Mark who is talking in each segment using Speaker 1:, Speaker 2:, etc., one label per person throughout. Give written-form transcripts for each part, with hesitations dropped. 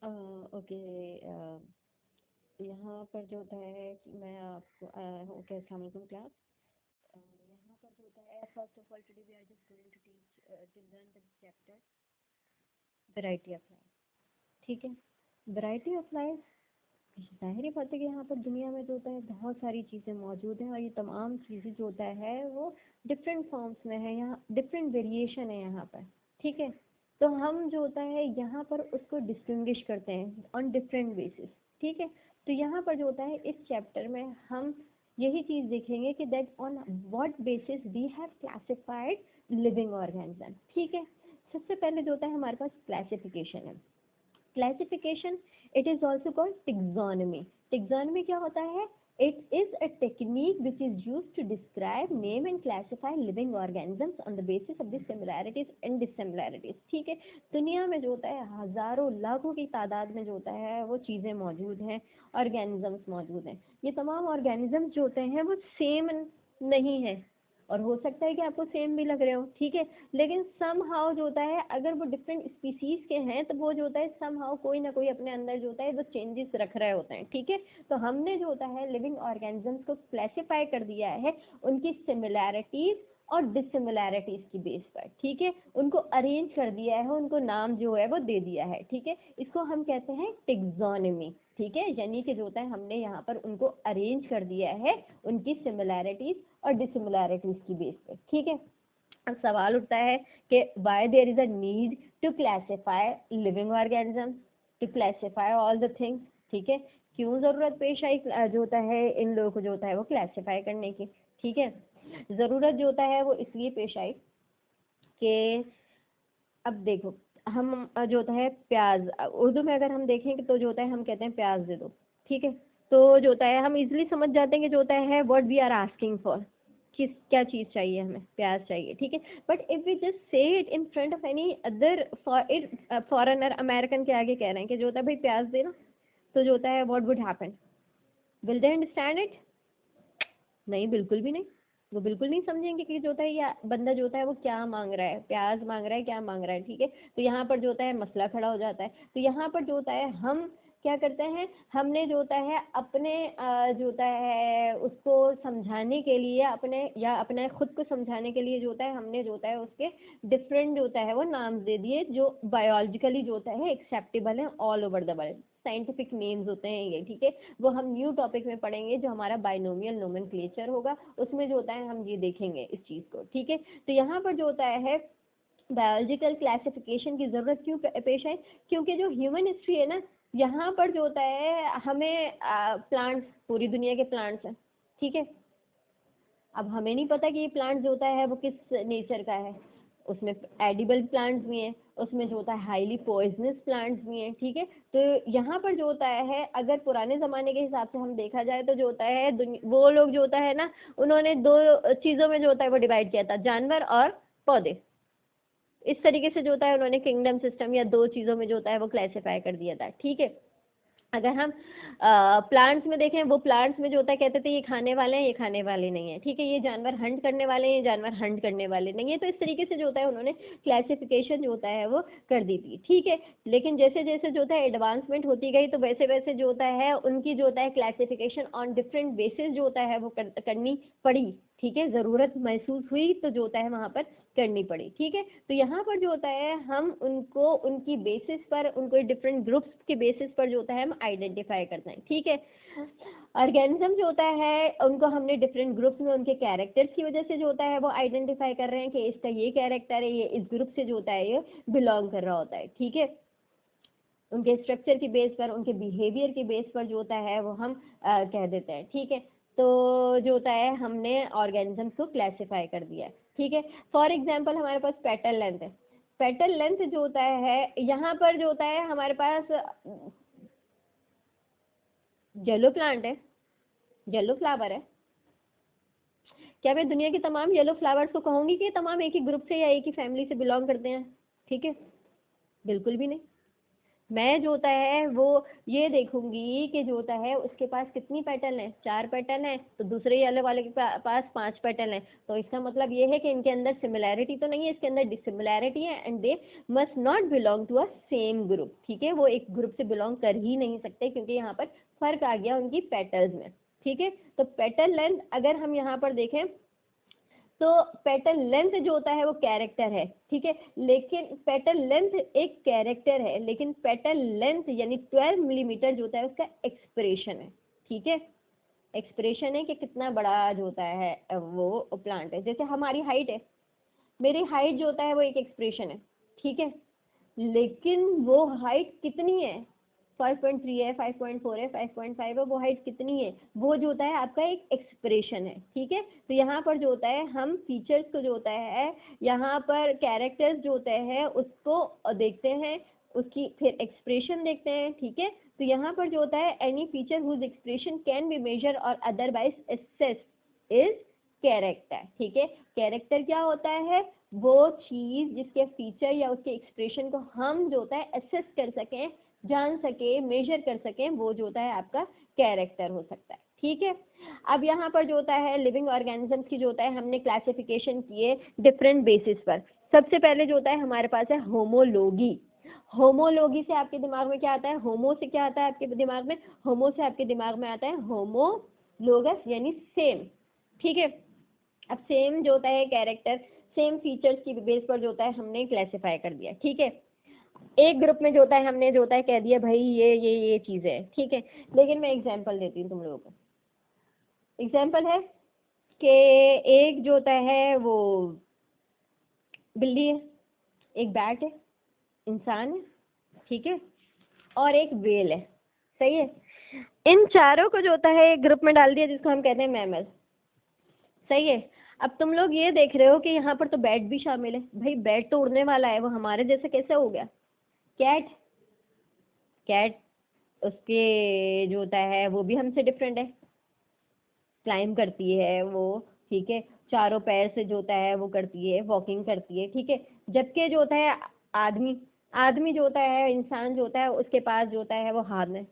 Speaker 1: Okay. यहाँ पर जो होता है कि मैं आपको ओके, अस्सलाम वालेकुम क्लास। यहाँ पर जो होता है, first of all today we are just going to teach children the chapter variety of life. ठीक है, वैरायटी ऑफ लाइफ। ज़ाहिर बात है कि यहाँ पर दुनिया में जो होता है बहुत सारी चीज़ें मौजूद हैं, और ये तमाम चीज़ें जो होता है वो डिफरेंट फॉर्म्स में है, यहाँ डिफरेंट वेरिएशन है यहाँ पर। ठीक है, तो हम जो होता है यहाँ पर उसको डिस्टिंग्विश करते हैं ऑन डिफरेंट बेसिस। ठीक है, तो यहाँ पर जो होता है इस चैप्टर में हम यही चीज़ देखेंगे कि that on what basis we have classified living organism. ठीक है, सबसे पहले जो होता है हमारे पास क्लासिफिकेशन है। Classification, it is also called taxonomy. Taxonomy क्या होता है? It is a technique which is use to describe, name and classify living organisms on the basis of the similarities and dissimilarities. ठीक है, दुनिया में जो होता है हजारों लाखों की तादाद में जो होता है वो चीज़ें मौजूद हैं, ऑर्गेनिजम्स मौजूद हैं। ये तमाम ऑर्गेनिजम्स जो होते हैं वो सेम नहीं है, और हो सकता है कि आपको सेम भी लग रहे हो। ठीक है, लेकिन सम हाउ जो होता है अगर वो डिफरेंट स्पीसीज के हैं तो वो जो होता है सम हाउ कोई ना कोई अपने अंदर जो होता है वो चेंजेस रख रहे होते हैं। ठीक है, तो हमने जो होता है लिविंग ऑर्गेनिजम्स को क्लासिफाई कर दिया है उनकी सिमिलैरिटीज और डिससिमिलैरिटीज की बेस पर। ठीक है, उनको अरेंज कर दिया है, उनको नाम जो है वो दे दिया है। ठीक है, इसको हम कहते हैं टिक्सोनमी। ठीक है, यानी कि जो होता है हमने यहाँ पर उनको अरेंज कर दिया है उनकी सिमिलैरिटीज और डिससिमिलैरिटीज की बेस पे। ठीक है, अब सवाल उठता है कि why there is a need to classify living organisms, to classify all the things. ठीक है, क्यों ज़रूरत पेश आई जो होता है इन लोगों को जो होता है वो क्लासिफाई करने की। ठीक है, ज़रूरत जो होता है वो इसलिए पेश आई कि अब देखो, हम जो होता है प्याज, उर्दू में अगर हम देखें तो जो होता है हम कहते हैं प्याज दे दो। ठीक है, तो जो होता है हम इजीली समझ जाते हैं कि जो होता है what we are asking for, किस क्या चीज़ चाहिए, हमें प्याज चाहिए। ठीक है, but if we just say it in front of any other foreigner, American के आगे कह रहे हैं कि जो होता है भाई प्याज देना, तो जो होता है what would happen? Will they understand it? नहीं, बिल्कुल भी नहीं। वो बिल्कुल नहीं समझेंगे कि जो होता है ये बंदा जो होता है वो क्या मांग रहा है, प्याज मांग रहा है, क्या मांग रहा है। ठीक है, तो यहाँ पर जो होता है मसला खड़ा हो जाता है। तो यहाँ पर जो होता है हम क्या करते हैं, हमने जो होता है अपने जो होता है उसको समझाने के लिए, अपने या अपने खुद को समझाने के लिए जो होता है हमने जो होता है उसके डिफरेंट जो होता है वो नाम दे दिए जो बायोलॉजिकली जो होता है एक्सेप्टेबल है all over the world. Scientific names होते हैं ये। ठीक है, वो हम न्यू टॉपिक में पढ़ेंगे जो हमारा बाइनोमियल नोमेनक्लेचर होगा, उसमें जो होता है हम ये देखेंगे इस चीज़ को। ठीक है, तो यहाँ पर जो होता है बायोलॉजिकल क्लासिफिकेशन की ज़रूरत क्यों पेश आई? क्योंकि जो ह्यूमन हिस्ट्री है ना, यहाँ पर जो होता है हमें प्लांट्स, पूरी दुनिया के प्लांट्स हैं। ठीक है, अब हमें नहीं पता कि ये प्लांट जो होता है वो किस नेचर का है। उसमें एडिबल प्लांट्स भी हैं, उसमें जो होता है हाईली पॉइजनस प्लांट्स भी हैं। ठीक है, तो यहाँ पर जो होता है अगर पुराने ज़माने के हिसाब से हम देखा जाए तो जो होता है वो लोग जो होता है ना, उन्होंने दो चीज़ों में जो होता है वो डिवाइड किया था, जानवर और पौधे। इस तरीके से जो होता है उन्होंने किंगडम सिस्टम या दो चीज़ों में जो होता है वो क्लासिफाई कर दिया था। ठीक है, अगर हम प्लांट्स में देखें, वो प्लांट्स में जो होता है कहते थे ये खाने वाले हैं, ये खाने वाले नहीं है। ठीक है, ये जानवर हंट करने वाले हैं, ये जानवर हंट करने वाले नहीं है। तो इस तरीके से जो होता है उन्होंने क्लासिफिकेशन जो होता है वो कर दी थी। ठीक है, लेकिन जैसे जैसे जो होता है एडवांसमेंट होती गई तो वैसे वैसे जो होता है उनकी जो होता है क्लासिफिकेशन ऑन डिफरेंट बेसिस जो होता है वो करनी पड़ी। ठीक है, ज़रूरत महसूस हुई तो जो होता है वहाँ पर करनी पड़ी। ठीक है, तो यहाँ पर जो होता है हम उनको उनकी बेसिस पर, उनको डिफरेंट ग्रुप्स के बेसिस पर जो होता है हम आइडेंटिफाई करते हैं। ठीक है, ऑर्गेनिज्म जो होता है उनको हमने डिफरेंट ग्रुप्स में उनके कैरेक्टर्स की वजह से जो होता है वो आइडेंटिफाई कर रहे हैं कि इसका ये कैरेक्टर है, ये इस ग्रुप से जो होता है ये बिलोंग कर रहा होता है। ठीक है, उनके स्ट्रक्चर की बेस पर, उनके बिहेवियर की बेस पर जो होता है वो हम कह देते हैं। ठीक है, तो जो होता है हमने ऑर्गेनिजम्स को क्लासिफाई कर दिया है। ठीक है, फॉर एग्जांपल हमारे पास पेटल लेंथ है। पेटल लेंथ जो होता है यहाँ पर जो होता है हमारे पास येलो प्लांट है, येलो फ्लावर है। क्या मैं दुनिया के तमाम येलो फ्लावर्स को कहूँगी कि ये तमाम एक ही ग्रुप से या एक ही फैमिली से बिलोंग करते हैं? ठीक है, बिल्कुल भी नहीं। मैं जो होता है वो ये देखूंगी कि जो होता है उसके पास कितनी पैटर्न है, 4 पैटर्न है, तो दूसरे वाले वाले के पास 5 पैटर्न है, तो इसका मतलब ये है कि इनके अंदर सिमिलैरिटी तो नहीं है, इसके अंदर डिसिमिलैरिटी है, and they must not belong to a same group. ठीक है, वो एक ग्रुप से बिलोंग कर ही नहीं सकते, क्योंकि यहाँ पर फर्क आ गया उनकी पैटर्न में। ठीक है, तो पेटल लेंथ अगर हम यहाँ पर देखें तो पेटल लेंथ जो होता है वो कैरेक्टर है। ठीक है, लेकिन पेटल लेंथ एक कैरेक्टर है, लेकिन पेटल लेंथ यानी 12 मिलीमीटर जो होता है उसका एक्सप्रेशन है। ठीक है, एक्सप्रेशन है कि कितना बड़ा जो होता है वो प्लांट है। जैसे हमारी हाइट है, मेरी हाइट जो होता है वो एक एक्सप्रेशन है। ठीक है, लेकिन वो हाइट कितनी है, 5.3 है, 5.4 है, 5.5 है, वो हाइट कितनी है, वो जो होता है आपका एक एक्सप्रेशन है। ठीक है, तो यहाँ पर जो होता है हम फीचर्स को जो होता है यहाँ पर कैरेक्टर्स जो होते हैं उसको देखते हैं, उसकी फिर एक्सप्रेशन देखते हैं। ठीक है, तो यहाँ पर जो होता है any feature whose expression can be measured और अदरवाइज असेस्ड इज कैरेक्टर। ठीक है, कैरेक्टर क्या होता है, वो चीज जिसके फीचर या उसके एक्सप्रेशन को हम जो होता है असेस कर सकें, जान सके, मेजर कर सकें, वो जो होता है आपका कैरेक्टर हो सकता है। ठीक है, अब यहाँ पर जो होता है लिविंग ऑर्गेनिजम्स की जो होता है हमने क्लासिफिकेशन किए डिफरेंट बेसिस पर। सबसे पहले जो होता है हमारे पास है होमोलॉगी। होमोलॉगी से आपके दिमाग में क्या आता है, होमो से क्या आता है आपके दिमाग में, होमो से आपके दिमाग में आता है होमोलोगस यानी सेम। ठीक है, अब सेम जो होता है कैरेक्टर, सेम फीचर्स की बेस पर जो होता है हमने क्लासिफाई कर दिया। ठीक है, एक ग्रुप में जो होता है हमने जो होता है कह दिया भाई ये चीज़ है। ठीक है, लेकिन मैं एग्जांपल देती हूँ तुम लोगों को। एग्जांपल है कि एक जो होता है वो बिल्ली है, एक बैट है, इंसान है, ठीक है, और एक वेल है। सही है, इन चारों को जो होता है एक ग्रुप में डाल दिया जिसको हम कहते हैं मैमल। सही है, अब तुम लोग ये देख रहे हो कि यहाँ पर तो बैट भी शामिल है। भाई बैट तो उड़ने वाला है, वो हमारे जैसे कैसे हो गया। कैट, कैट उसके जो होता है वो भी हमसे डिफरेंट है, क्लाइम करती है वो। ठीक है, चारों पैर से जो होता है वो करती है, वॉकिंग करती है। ठीक है, जबकि जो होता है आदमी, आदमी जो होता है, इंसान जो होता है उसके पास जो होता है वो हाथ है,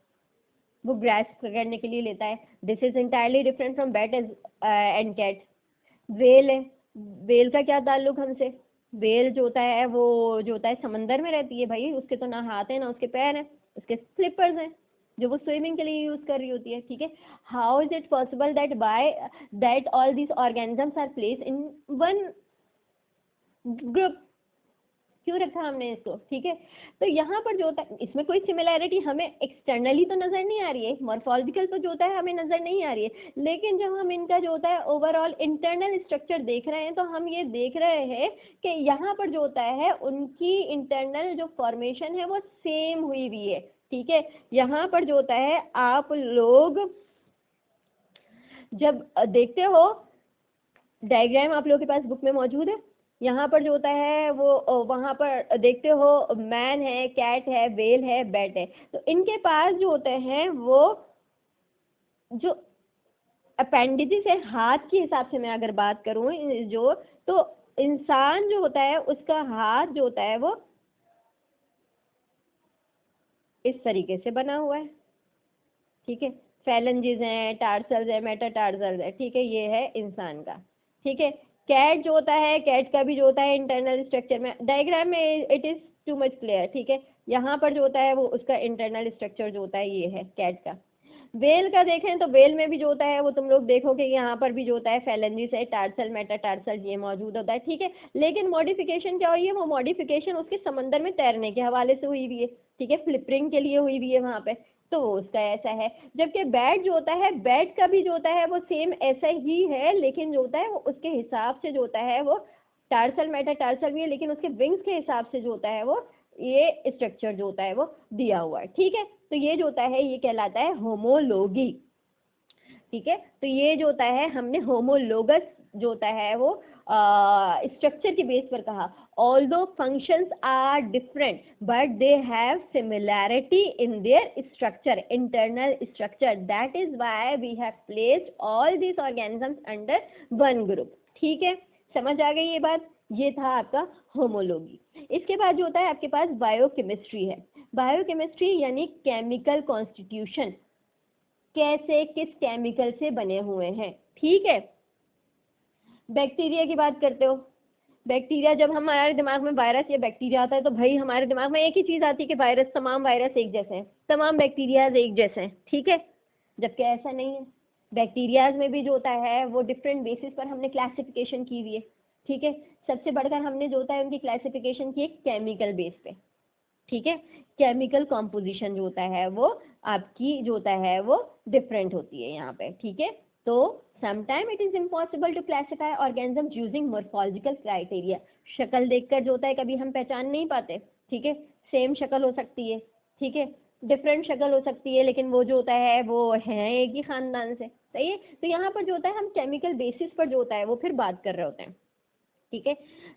Speaker 1: वो ग्रास करने के लिए लेता है। This is entirely different from bat and cat. Whale है, वेल का क्या ताल्लुक हमसे, वेल जो होता है वो जो होता है समंदर में रहती है भाई, उसके तो ना हाथ है ना उसके पैर हैं, उसके स्लिपर्स हैं जो वो स्विमिंग के लिए यूज कर रही होती है। ठीक है, how is it possible that by that all these organisms are place in one group, क्यों रखा हमने इसको। ठीक है, तो यहाँ पर जो होता है इसमें कोई सिमिलैरिटी हमें एक्सटर्नली तो नजर नहीं आ रही है, मॉर्फोलॉजिकल तो जो होता है हमें नजर नहीं आ रही है, लेकिन जब हम इनका जो होता है ओवरऑल इंटरनल स्ट्रक्चर देख रहे हैं तो हम ये देख रहे हैं कि यहाँ पर जो होता है उनकी इंटरनल जो फॉर्मेशन है वो सेम हुई हुई है। ठीक है, यहाँ पर जो होता है आप लोग जब देखते हो, डायग्राम आप लोगों के पास बुक में मौजूद है, यहाँ पर जो होता है वो वहाँ पर देखते हो मैन है, कैट है, वेल है, बैट है, तो इनके पास जो होते हैं वो जो अपेंडिजेस है, हाथ के हिसाब से मैं अगर बात करूँ जो, तो इंसान जो होता है उसका हाथ जो होता है वो इस तरीके से बना हुआ है। ठीक है, फैलेंजेस हैं, टार्सल्स है, मेटाटार्सल्स है। ठीक है, ये है इंसान का। ठीक है, कैट जो होता है, कैट का भी जो होता है इंटरनल स्ट्रक्चर में डायग्राम में it is too much clear. ठीक है, यहाँ पर जो होता है वो उसका इंटरनल स्ट्रक्चर जो होता है ये है कैट का। वेल का देखें तो वेल में भी जो होता है वो तुम लोग देखोगे यहाँ पर भी जो होता है फैलेंजेस है, टार्सल, मेटाटार्सल ये मौजूद होता है। ठीक है, लेकिन मॉडिफिकेशन क्या हुई है, वो मॉडिफिकेशन उसके समंदर में तैरने के हवाले से हुई हुई है। ठीक है, फ्लिपरिंग के लिए हुई हुई है वहाँ पे, तो वो उसका ऐसा है। जबकि बैट जो होता है, बैट का भी जो होता है वो सेम ऐसा ही है, लेकिन जो होता है वो उसके हिसाब से जो होता है वो टार्सल, मेटाटार्सल भी है, लेकिन उसके विंग्स के हिसाब से जो होता है वो ये स्ट्रक्चर जो होता है वो दिया हुआ है। ठीक है, तो ये जो होता है ये कहलाता है होमोलॉगी। ठीक है, तो ये जो होता है हमने होमोलोगस जो होता है वो स्ट्रक्चर के बेस पर कहा। Although functions are different but they have similarity in their structure, internal structure, that is why we have placed all these organisms under one group. ठीक है, समझ आ गई ये बात, ये था आपका होमोलॉगी। इसके बाद जो होता है आपके पास बायोकेमिस्ट्री है। बायोकेमिस्ट्री यानी केमिकल कॉन्स्टिट्यूशन, कैसे किस केमिकल से बने हुए हैं, ठीक है। बैक्टीरिया की बात करते हो, बैक्टीरिया, जब हमारे दिमाग में वायरस या बैक्टीरिया आता है तो भाई हमारे दिमाग में एक ही चीज आती है कि वायरस, तमाम वायरस एक जैसे हैं, तमाम बैक्टीरियाज एक जैसे हैं, ठीक है, जबकि ऐसा नहीं है। बैक्टीरियाज में भी जो होता है वो डिफरेंट बेसिस पर हमने क्लासिफिकेशन की हुई है, ठीक है। सबसे बढ़कर हमने जो होता है उनकी क्लासिफिकेशन की है केमिकल बेस पे, ठीक है। केमिकल कॉम्पोजिशन जो होता है वो आपकी जो होता है वो डिफरेंट होती है यहाँ पे, ठीक है। तो sometime it is impossible to classify organism using morphological criteria, शक्ल देखकर जो होता है कभी हम पहचान नहीं पाते, ठीक है। सेम शक्ल हो सकती है, ठीक है, डिफरेंट शक्ल हो सकती है, लेकिन वो जो होता है वो है एक ही खानदान से, सही है। तो यहाँ पर जो होता है हम केमिकल बेसिस पर जो होता है वो फिर बात कर रहे होते हैं, ठीक है।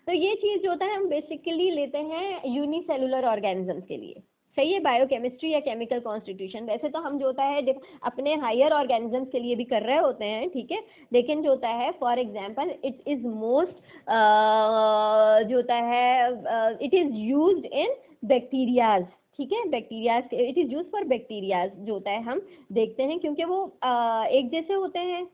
Speaker 1: तो ये चीज जो होता है हम बेसिकली लेते हैं यूनिसेलुलर ऑर्गेनिजम्स के लिए, सही है, बायोकेमिस्ट्री या केमिकल कॉन्स्टिट्यूशन। वैसे तो हम जो होता है अपने हायर ऑर्गेनिजम्स के लिए भी कर रहे होते हैं, ठीक है, लेकिन जो होता है for example it is most जो होता है it is used in bacterias, ठीक है, bacterias, it is use for bacterias जो होता है हम देखते हैं, क्योंकि वो एक जैसे होते हैं,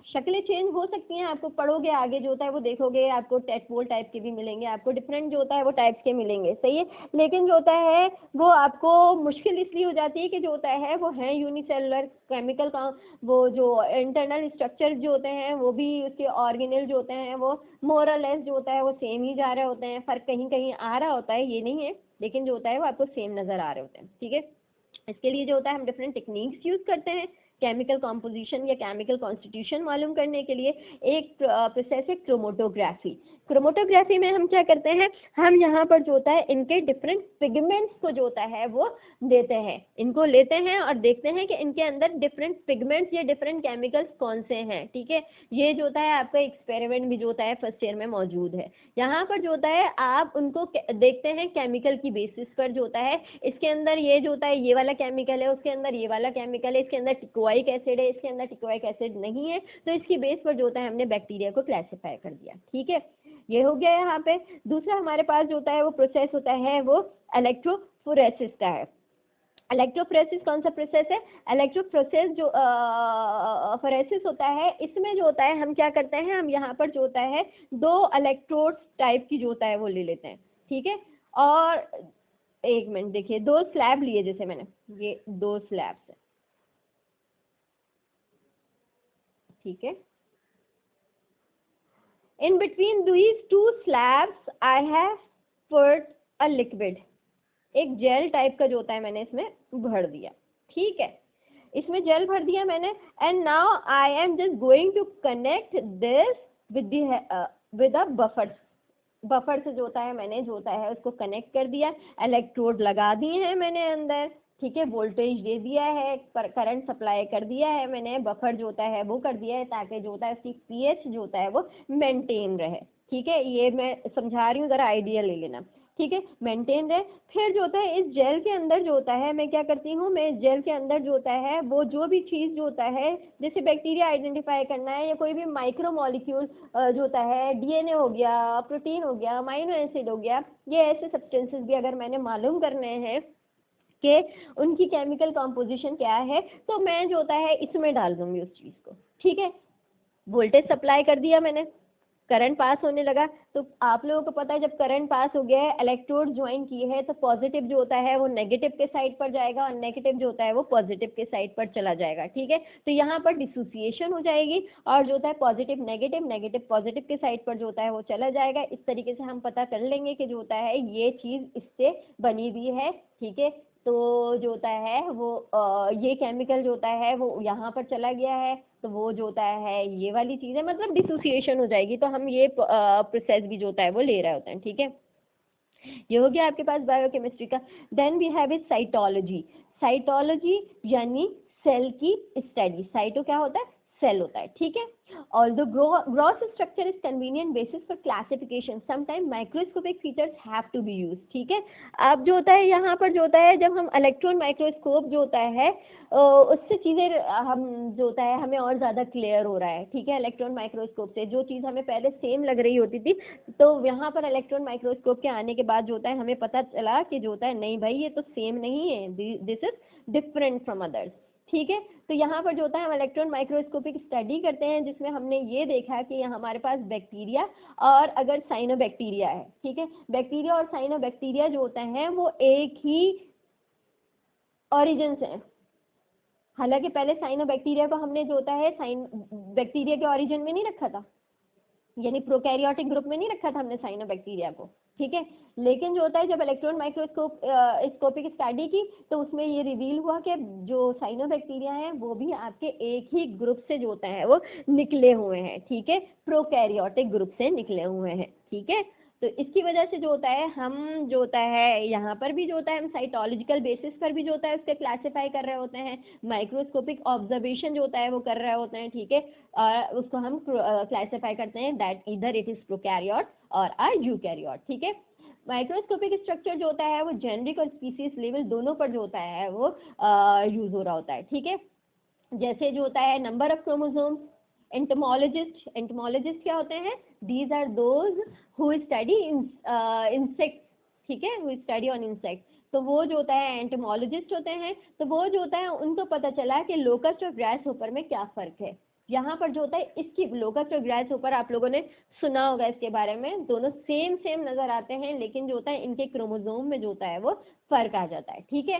Speaker 1: शक्लें चेंज हो सकती हैं, आपको पढ़ोगे आगे जो होता है वो देखोगे, आपको टेटपोल टाइप के भी मिलेंगे, आपको डिफरेंट जो होता है वो टाइप्स के मिलेंगे, सही है। लेकिन जो होता है वो आपको मुश्किल इसलिए हो जाती है कि जो होता है वो है यूनिसेलुलर, केमिकल का वो जो इंटरनल स्ट्रक्चर जो होते हैं वो भी उसके ऑर्गेनेल जो होते हैं वो मोर और लेस जो होता है वो सेम ही जा रहे होते हैं, फर्क कहीं कहीं आ रहा होता है, ये नहीं है, लेकिन जो होता है वो आपको सेम नजर आ रहे होते हैं, ठीक है। इसके लिए जो होता है हम डिफरेंट टेक्निक्स यूज करते हैं केमिकल कॉम्पोजिशन या केमिकल कॉन्स्टिट्यूशन मालूम करने के लिए। एक प्रोसेस है क्रोमेटोग्राफी। क्रोमेटोग्राफी में हम क्या करते हैं, हम यहाँ पर जो होता है इनके डिफरेंट पिगमेंट्स को जो होता है वो देते हैं, इनको लेते हैं और देखते हैं कि इनके अंदर डिफरेंट पिगमेंट्स या डिफरेंट केमिकल्स कौन से हैं, ठीक है। ये जो होता है आपका एक्सपेरिमेंट भी जो होता है फर्स्ट ईयर में मौजूद है। यहाँ पर जो होता है आप उनको देखते हैं केमिकल की बेसिस पर जो होता है, इसके अंदर ये जो होता है ये वाला केमिकल है, उसके अंदर ये वाला केमिकल है, इसके अंदर टिकोइक एसिड है, इसके अंदर टिकोइक एसिड नहीं है, तो इसकी बेस पर जो होता है हमने बैक्टीरिया को क्लासिफाई कर दिया, ठीक है। ये हो गया यहाँ पे। दूसरा हमारे पास जो होता है वो प्रोसेस होता है वो इलेक्ट्रोफोरेसिस का है। इलेक्ट्रोफोरेसिस कौन सा प्रोसेस है, इलेक्ट्रोफोरेसिस जो फोरेसिस होता है, इसमें जो होता है हम क्या करते हैं, हम यहाँ पर जो होता है दो इलेक्ट्रोड टाइप की जो होता है वो ले लेते हैं, ठीक है। और एक मिनट देखिए, दो स्लैब लिए, जैसे मैंने ये दो स्लैब्स है, ठीक है। In between these two slabs I have put a liquid, एक जेल टाइप का जो होता है मैंने इसमें भर दिया, ठीक है, इसमें जेल भर दिया मैंने। And now I am just going to connect this with a buffer. Buffer से जो होता है मैंने जो होता है उसको कनेक्ट कर दिया, इलेक्ट्रोड लगा दिए हैं मैंने अंदर, ठीक है, वोल्टेज दे दिया है, करंट सप्लाई कर दिया है मैंने, बफर जो होता है वो कर दिया है ताकि जो होता है उसकी पीएच जो होता है वो मेंटेन रहे, ठीक है। ये मैं समझा रही हूँ, ज़रा आइडिया ले लेना, ठीक है, मेंटेन रहे। फिर जो होता है इस जेल के अंदर जो होता है मैं क्या करती हूँ, मैं इस जेल के अंदर जो होता है वो जो भी चीज़ जो होता है, जैसे बैक्टीरिया आइडेंटिफाई करना है या कोई भी माइक्रो मॉलिक्यूल जो होता है, डीएनए हो गया, प्रोटीन हो गया, अमाइनो एसिड हो गया, ये ऐसे सब्सटेंसेस भी अगर मैंने मालूम करने हैं कि उनकी केमिकल कॉम्पोजिशन क्या है, तो मैं जो होता है इसमें डाल दूंगी उस चीज़ को, ठीक है। वोल्टेज सप्लाई कर दिया मैंने, करंट पास होने लगा, तो आप लोगों को पता है जब करंट पास हो गया है, इलेक्ट्रोड ज्वाइन किए है, तो पॉजिटिव जो होता है वो नेगेटिव के साइड पर जाएगा और नेगेटिव जो होता है वो पॉजिटिव के साइड पर चला जाएगा, ठीक है। तो यहाँ पर डिसोसिएशन हो जाएगी और जो होता है पॉजिटिव नेगेटिव, नेगेटिव पॉजिटिव के साइड पर जो होता है वो चला जाएगा। इस तरीके से हम पता कर लेंगे कि जो होता है ये चीज़ इससे बनी हुई है, ठीक है। तो जो होता है वो ये केमिकल जो होता है वो यहाँ पर चला गया है, तो वो जो होता है ये वाली चीज़ है, मतलब डिसोसिएशन हो जाएगी, तो हम ये प्रोसेस भी जो होता है वो ले रहे होते हैं, ठीक है। ये हो गया आपके पास बायोकेमिस्ट्री का। Then we have it cytology. Cytology यानी सेल की स्टडी। साइटो क्या होता है,
Speaker 2: सेल होता है, ठीक है। Although gross structure is convenient basis for classification, sometimes microscopic features have to be used, ठीक है। अब जो होता है यहाँ पर जो होता है, जब हम इलेक्ट्रॉन माइक्रोस्कोप जो होता है उससे चीज़ें हम जो होता है हमें और ज़्यादा क्लियर हो रहा है, ठीक है। इलेक्ट्रॉन माइक्रोस्कोप से जो चीज़ हमें पहले सेम लग रही होती थी, तो यहाँ पर इलेक्ट्रॉन माइक्रोस्कोप के आने के बाद जो होता है हमें पता चला कि जो होता है नहीं भाई ये तो सेम नहीं है, this is different from others, ठीक है। तो यहाँ पर जो होता है हम इलेक्ट्रॉन माइक्रोस्कोपिक स्टडी करते हैं, जिसमें हमने ये देखा कि हमारे पास बैक्टीरिया और अगर साइनोबैक्टीरिया है, ठीक है। बैक्टीरिया और साइनोबैक्टीरिया जो होता है वो एक ही ऑरिजिन से हैं। हालांकि पहले साइनोबैक्टीरिया को हमने जो होता है साइन बैक्टीरिया के ऑरिजिन में नहीं रखा था, यानी प्रोकैरियोटिक ग्रुप में नहीं रखा था हमने साइनोबैक्टीरिया को, ठीक है। लेकिन जो होता है जब इलेक्ट्रॉन माइक्रोस्कोपिक स्टडी की तो उसमें ये रिवील हुआ कि जो साइनोबैक्टीरिया हैं वो भी आपके एक ही ग्रुप से जो होता है वो निकले हुए हैं, ठीक है, प्रोकैरियोटिक ग्रुप से निकले हुए हैं, ठीक है। तो इसकी वजह से जो होता है हम जो होता है यहाँ पर भी जो होता है हम साइटोलॉजिकल बेसिस पर भी जो होता है उसके क्लासीफाई कर रहे होते हैं, माइक्रोस्कोपिक ऑब्जर्वेशन जो होता है वो कर रहे होते हैं, ठीक है। उसको हम क्लासीफाई करते हैं that either it is prokaryote और यूकैरियोट, ठीक है। माइक्रोस्कोपिक स्ट्रक्चर जो होता है वो जेनेरिक और स्पीसीज लेवल दोनों पर जो होता है वो यूज हो रहा होता है, ठीक है। जैसे जो होता है नंबर ऑफ क्रोमोसोम्स, एंटोमोलॉजिस्ट क्या होते हैं, these are those who study insects, ठीक है, हु स्टडी ऑन इंसेक्ट। तो वो जो होता है एंटोमोलॉजिस्ट होते हैं, तो वो जो होता है उनको पता चला कि लोकस्ट और ग्रासहोपर में क्या फर्क है। यहाँ पर जो होता है इसकी लोकस्ट और ग्रासहोपर आप लोगों ने सुना होगा इसके बारे में, दोनों सेम नजर आते हैं, लेकिन जो होता है इनके क्रोमोसोम में जो होता है वो फर्क आ जाता है, ठीक है।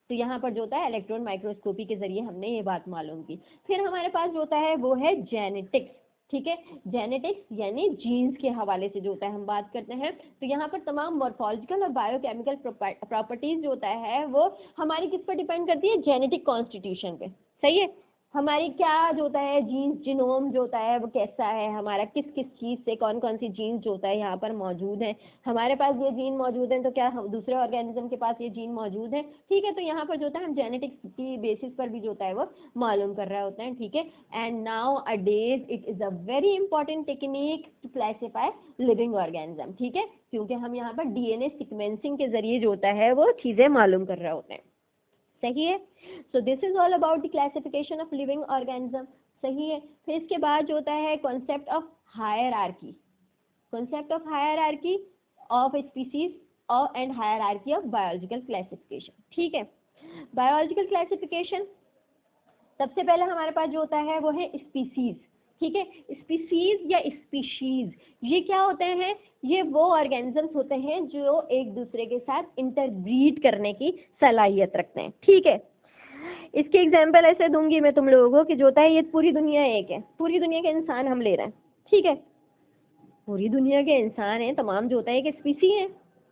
Speaker 2: तो यहाँ पर जो होता है इलेक्ट्रॉन माइक्रोस्कोपी के जरिए हमने ये बात मालूम की। फिर हमारे पास जो होता है वो है जेनेटिक्स, ठीक है। जेनेटिक्स यानी जीन्स के हवाले से जो होता है हम बात करते हैं। तो यहाँ पर तमाम मॉर्फोलॉजिकल और बायोकेमिकल प्रॉपर्टीज जो होता है वो हमारी किस पर डिपेंड करती है, जेनेटिक कॉन्स्टिट्यूशन पे, सही है। हमारी क्या जो होता है जीन्स जिनोम जो होता है वो कैसा है, हमारा किस किस चीज़ से कौन कौन सी जीन्स जो होता है यहाँ पर मौजूद है, हमारे पास ये जीन मौजूद है तो क्या हम दूसरे ऑर्गेनिज्म के पास ये जीन मौजूद है, ठीक है। तो यहाँ पर जो होता है हम जेनेटिक्स की बेसिस पर भी जो होता है वो मालूम कर रहे होते हैं, ठीक है। And nowadays it is a very important technique to classify living organism, ठीक है, क्योंकि हम यहाँ पर डीएनए सीक्वेंसिंग के जरिए जो होता है वो चीज़ें मालूम कर रहे होते हैं, सही है। So this is all about the classification of living organism, सही है। फिर इसके बाद जो होता है concept of hierarchy, concept of hierarchy of species और and hierarchy of biological classification, ठीक है। बायोलॉजिकल क्लासिफिकेशन सबसे पहले हमारे पास जो होता है वो है स्पीसीज, ठीक है। स्पीसीज या स्पीशीज ये क्या होते हैं, ये वो ऑर्गेनिजम्स होते हैं जो एक दूसरे के साथ इंटरब्रीड करने की सलाहियत रखते हैं, ठीक है। इसके एग्जाम्पल ऐसे दूंगी मैं तुम लोगों को कि जो होता है ये पूरी दुनिया एक है, पूरी दुनिया के इंसान हम ले रहे हैं, ठीक है। पूरी दुनिया के इंसान हैं, तमाम जो होता है एक स्पीसी है,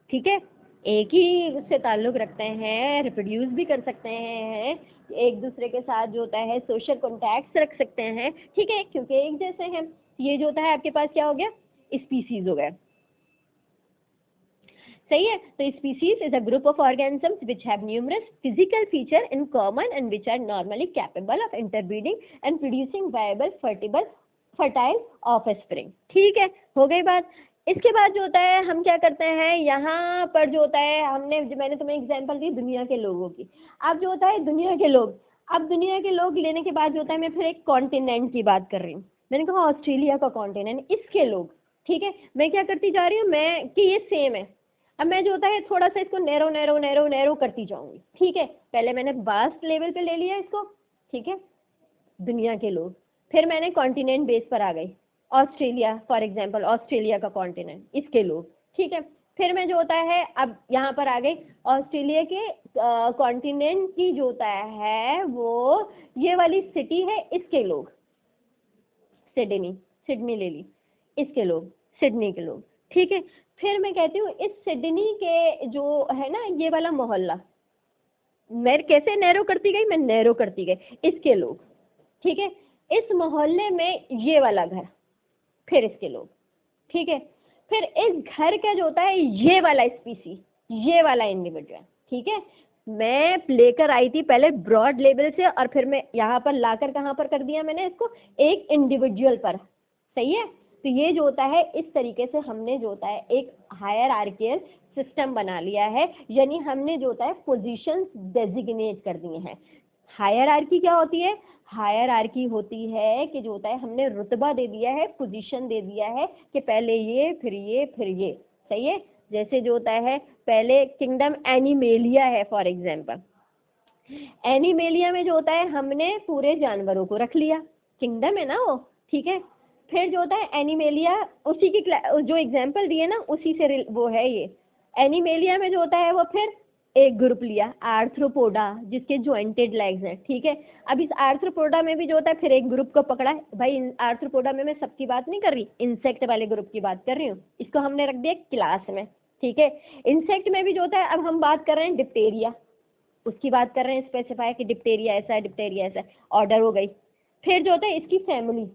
Speaker 2: ठीक है, एक ही से ताल्लुक़ रखते हैं, रिप्रोड्यूस भी कर सकते हैं, एक दूसरे के साथ जो होता है सोशल कॉन्टैक्ट्स रख सकते हैं, ठीक है, क्योंकि एक जैसे हैं। ये जो होता है आपके पास क्या हो गया, स्पीसीज हो गया, सही है। तो species is a group of organisms which have numerous physical feature in common and which are normally capable of interbreeding and producing viable fertile offspring, ठीक है, हो गई बात। इसके बाद जो होता है हम क्या करते हैं, यहाँ पर जो होता है मैंने तुम्हें एग्जांपल दी दुनिया के लोगों की। अब जो होता है दुनिया के लोग, अब दुनिया के लोग लेने के बाद जो होता है मैं फिर एक कॉन्टिनेंट की बात कर रही हूँ। मैंने कहा ऑस्ट्रेलिया का कॉन्टिनेंट, इसके लोग, ठीक है। मैं क्या करती जा रही हूँ, मैं कि ये सेम है। अब मैं जो होता है थोड़ा सा इसको नैरो नैरो नैरो नैरो करती जाऊंगी, ठीक है। पहले मैंने वास्ट लेवल पे ले लिया इसको, ठीक है, दुनिया के लोग। फिर मैंने कॉन्टिनेंट बेस पर आ गई, ऑस्ट्रेलिया फॉर एग्जांपल, ऑस्ट्रेलिया का कॉन्टिनेंट, इसके लोग, ठीक है। फिर मैं जो होता है अब यहाँ पर आ गई ऑस्ट्रेलिया के कॉन्टिनेंट की जो होता है वो ये वाली सिटी है, इसके लोग, सिडनी ले ली, इसके लोग, सिडनी के लोग, ठीक है। फिर मैं कहती हूँ इस सिडनी के जो है ना ये वाला मोहल्ला, मैं कैसे नैरो करती गई, मैं नैरो करती गई, इसके लोग, ठीक है। इस मोहल्ले में ये वाला घर, फिर इसके लोग, ठीक है। फिर इस घर का जो होता है ये वाला स्पीसी, ये वाला इंडिविजुअल, ठीक है। मैं लेकर आई थी पहले ब्रॉड लेवल से, और फिर मैं यहाँ पर लाकर कहाँ पर कर दिया मैंने इसको, एक इंडिविजुअल पर। सही है। तो ये जो होता है इस तरीके से हमने जो होता है एक हायरार्कियल सिस्टम बना लिया है, यानी हमने जो होता है पोजीशंस डेजिग्नेट कर दिए हैं। हायरार्की क्या होती है? हायरार्की होती है कि जो होता है हमने रुतबा दे दिया है, पोजीशन दे दिया है कि पहले ये फिर ये फिर ये। सही है। जैसे जो होता है पहले किंगडम एनिमेलिया है फॉर एग्जांपल, एनिमेलिया में जो होता है हमने पूरे जानवरों को रख लिया, किंगडम है ना वो, ठीक है। फिर जो होता है एनिमेलिया, उसी की जो एग्जांपल दिए ना उसी से वो है ये। एनिमेलिया में जो होता है वो फिर एक ग्रुप लिया आर्थ्रोपोडा, जिसके जॉइंटेड लेग्स हैं, ठीक है। अब इस आर्थ्रोपोडा में भी जो होता है फिर एक ग्रुप को पकड़ा है। भाई आर्थ्रोपोडा में मैं सबकी बात नहीं कर रही, इंसेक्ट वाले ग्रुप की बात कर रही हूँ, इसको हमने रख दिया क्लास में, ठीक है। इंसेक्ट में भी जो होता है, अब हम बात कर रहे हैं डिप्टेरिया, उसकी बात कर रहे हैं, स्पेसिफाई कि डिप्टेरिया ऐसा है, डिप्टेरिया ऐसा है, ऑर्डर हो गई। फिर जो होता है इसकी फैमिली,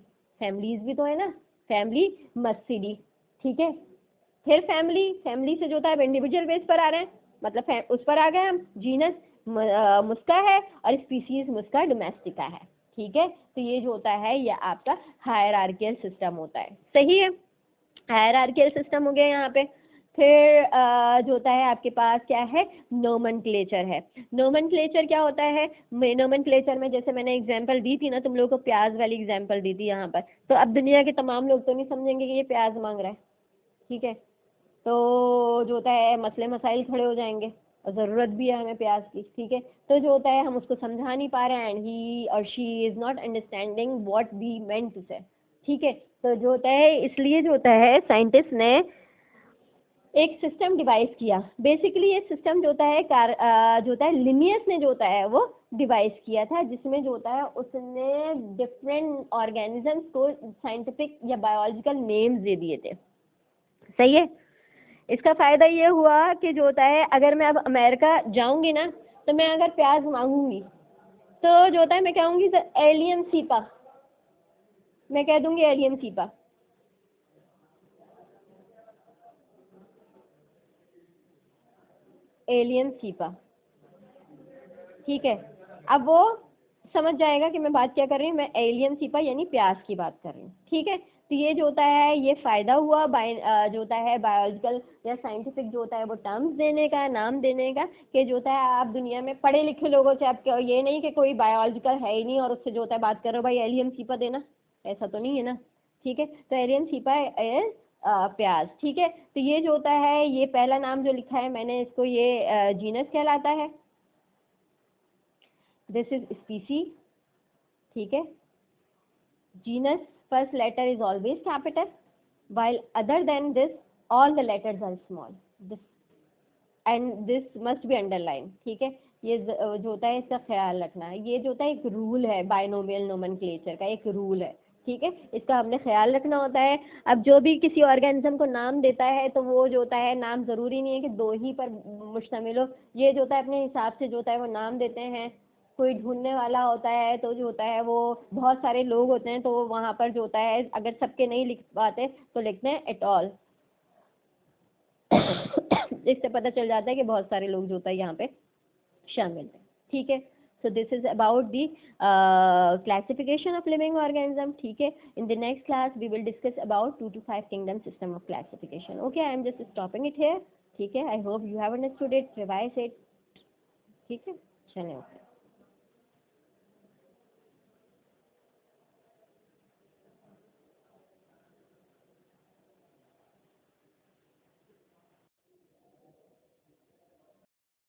Speaker 2: फैमिलीज भी तो है ना, फैमिली मस्सिडी, ठीक है। फिर फैमिली से जो होता है इंडिविजुअल बेस पर आ रहे हैं, मतलब उस पर आ गए हम, जीनस मुस्का है और स्पीसीज मुस्का डोमेस्टिका है, ठीक है। तो ये जो होता है ये आपका हायरार्कियल सिस्टम होता है। सही है। हायरार्कियल सिस्टम हो गया यहाँ पे। फिर जो होता है आपके पास क्या है, नोमेनक्लेचर है। नोमेनक्लेचर क्या होता है? नोमेनक्लेचर में जैसे मैंने एग्जांपल दी थी ना तुम लोगों को, प्याज वाली एग्जांपल दी थी यहाँ पर, तो अब दुनिया के तमाम लोग तो नहीं समझेंगे कि ये प्याज मांग रहा है, ठीक है। तो जो होता है मसले मसाइल खड़े हो जाएंगे, और ज़रूरत भी है हमें प्याज की, ठीक है। तो जो होता है हम उसको समझा नहीं पा रहे हैं, एंड ही और she is not understanding what we meant to say, ठीक है। तो जो होता है इसलिए जो होता है साइंटिस्ट ने एक सिस्टम डिवाइस किया। बेसिकली ये सिस्टम जो होता है जो होता है लिनियस ने जो होता है वो डिवाइस किया था, जिसमें जो होता है उसने डिफरेंट ऑर्गेनिजम्स को साइंटिफिक या बायोलॉजिकल नेम्स दे दिए थे। सही है। इसका फ़ायदा ये हुआ कि जो होता है अगर मैं अब अमेरिका जाऊंगी ना, तो मैं अगर प्याज मांगूंगी तो जो होता है मैं कहूँगी सर एलियम सीपा, मैं कह दूंगी एलियम सीपा, एलियन सीपा, ठीक है। अब वो समझ जाएगा कि मैं बात क्या कर रही हूँ, मैं एलियन सीपा यानी प्याज की बात कर रही हूँ, ठीक है। तो ये जो होता है ये फ़ायदा हुआ जो होता है बायोलॉजिकल या साइंटिफिक जो होता है वो टर्म्स देने का, नाम देने का, कि जो होता है आप दुनिया में पढ़े लिखे लोगों से, आप ये नहीं कि कोई बायोलॉजिकल है ही नहीं और उससे जो होता है बात कर रहे हो भाई एलियन सीपा देना, ऐसा तो नहीं है ना, ठीक है। तो एलियन सीपा इज प्याज, ठीक है। तो ये जो होता है ये पहला नाम जो लिखा है मैंने इसको, ये जीनस कहलाता है, दिस इज स्पीसी, ठीक है। Genus first letter is always capital, while other than this all the letters are small, this and this must be underlined, ठीक है। ये जो होता है इसका ख्याल रखना है, ये जो होता है एक रूल है बाइनोमियल नोमेनक्लेचर का, एक रूल है, ठीक है। इसका हमने ख्याल रखना होता है। अब जो भी किसी ऑर्गेनिज्म को नाम देता है तो वो जो होता है नाम ज़रूरी नहीं है कि दो ही पर मुश्तमिल हो, ये जो होता है अपने हिसाब से जो होता है वो नाम देते हैं। कोई ढूंढने वाला होता है तो जो होता है वो बहुत सारे लोग होते हैं, तो वहाँ पर जो होता है अगर सबके नहीं लिख पाते तो लिखते हैं एट ऑल इससे पता चल जाता है कि बहुत सारे लोग जो होता है यहाँ पे शामिल है, ठीक है। So this is about the classification of living organism, ठीक है। In the next class we will discuss about 2 to 5 kingdom system of classification. Okay, I am just stopping it here, ठीक है। I hope you have understood it, revise it, ठीक है। चलें, okay.